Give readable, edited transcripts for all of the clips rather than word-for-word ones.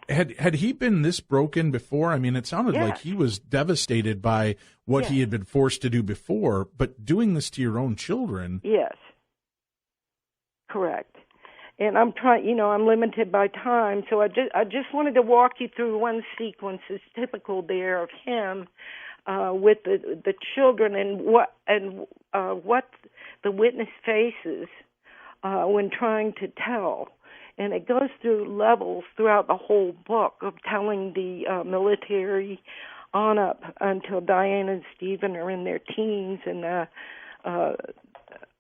Had he been this broken before? I mean, it sounded like he was devastated by what he had been forced to do before, but doing this to your own children. Yes. Correct. And I'm trying, I'm limited by time, so I just wanted to walk you through one sequence that's typical there of him with the children and what the witness faces when trying to tell. And it goes through levels throughout the whole book of telling the military on up until Diane and Stephen are in their teens and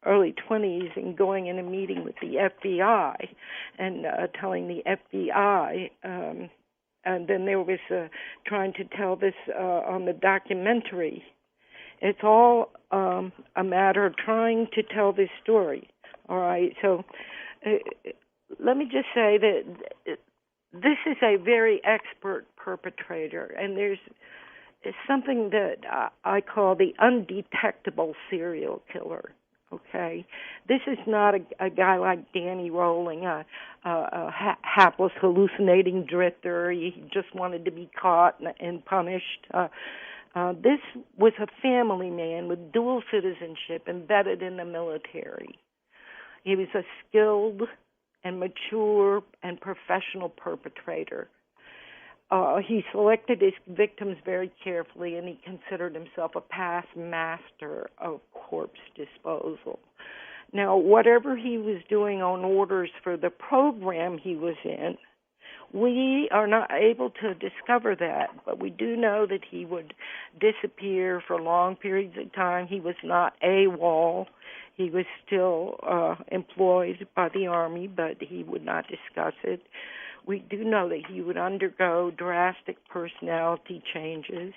early 20s and going in a meeting with the FBI and telling the FBI. And then there was trying to tell this on the documentary. It's all a matter of trying to tell this story. All right, so let me just say that this is a very expert perpetrator, and there's something that I call the undetectable serial killer. Okay, this is not a guy like Danny Rowling, a hapless, hallucinating drifter. He just wanted to be caught and punished. This was a family man with dual citizenship embedded in the military. He was a skilled and mature and professional perpetrator. He selected his victims very carefully, and he considered himself a past master of corpse disposal. Now, whatever he was doing on orders for the program he was in, we are not able to discover that, but we do know that he would disappear for long periods of time. He was not AWOL. He was still employed by the Army, but he would not discuss it. We do know that he would undergo drastic personality changes,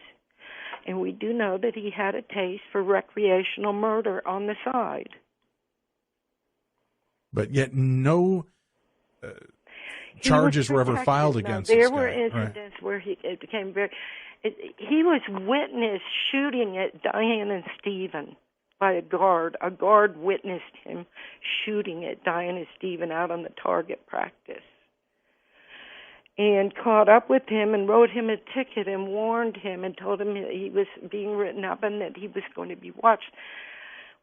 and we do know that he had a taste for recreational murder on the side. But yet no charges were ever filed against this guy. There were incidents where it became very... he was witnessed shooting at Diane and Stephen by a guard. A guard witnessed him shooting at Diane and Stephen out on the target practice, and caught up with him and wrote him a ticket and warned him and told him he was being written up and that he was going to be watched.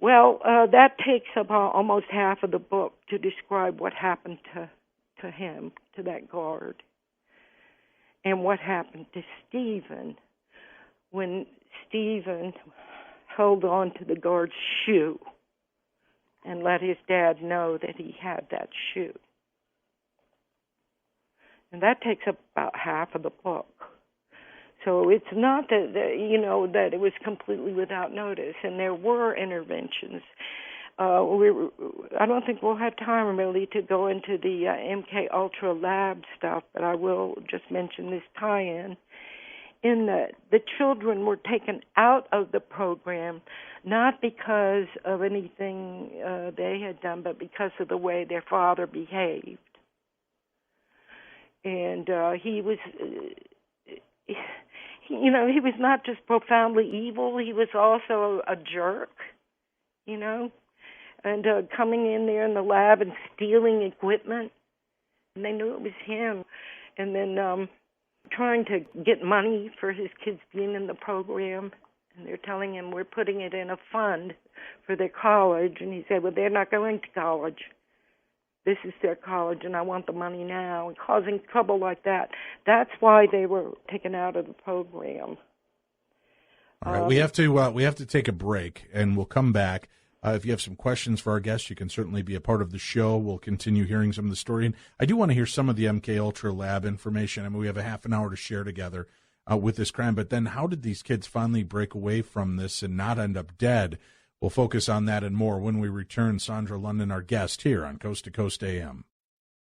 Well, that takes up almost half of the book to describe what happened to him, to that guard, and what happened to Stephen when Stephen held on to the guard's shoe and let his dad know that he had that shoe. And that takes up about half of the book. So it's not that that it was completely without notice, and there were interventions. I don't think we'll have time really to go into the MK Ultra lab stuff, but I will just mention this tie-in. In that the children were taken out of the program not because of anything they had done, but because of the way their father behaved. And he was, he was not just profoundly evil. He was also a jerk, and coming in there in the lab and stealing equipment. And they knew it was him. And then trying to get money for his kids being in the program. And they're telling him, we're putting it in a fund for their college. And he said, well, they're not going to college. This is their college, and I want the money now, and causing trouble like that. That's why they were taken out of the program. All right, we have to take a break, and we'll come back. If you have some questions for our guests, you can certainly be a part of the show. We'll continue hearing some of the story. And I do want to hear some of the MK Ultra Lab information. I mean, we have a half an hour to share together with this crime. But then how did these kids finally break away from this and not end up dead? We'll focus on that and more when we return. Sondra London, our guest here on Coast to Coast AM.